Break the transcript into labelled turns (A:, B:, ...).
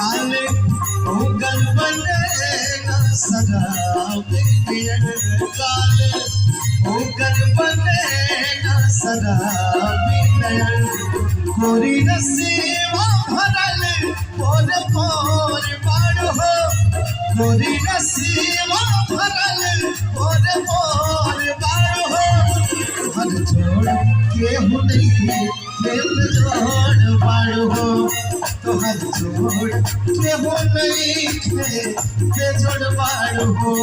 A: काले उगल बने न शराबी नियन काले उगल बने न शराबी नियन गोरी नसीबा भरल पोर पोर बाड़ हो गोरी नसीबा भरल पोर पोर बाड़ हो हर जोड़ केहू नहीं प्रेम जोड़ बाड़ हो तो हर जोड़ केहू नहीं के जोड़ बाड़ हो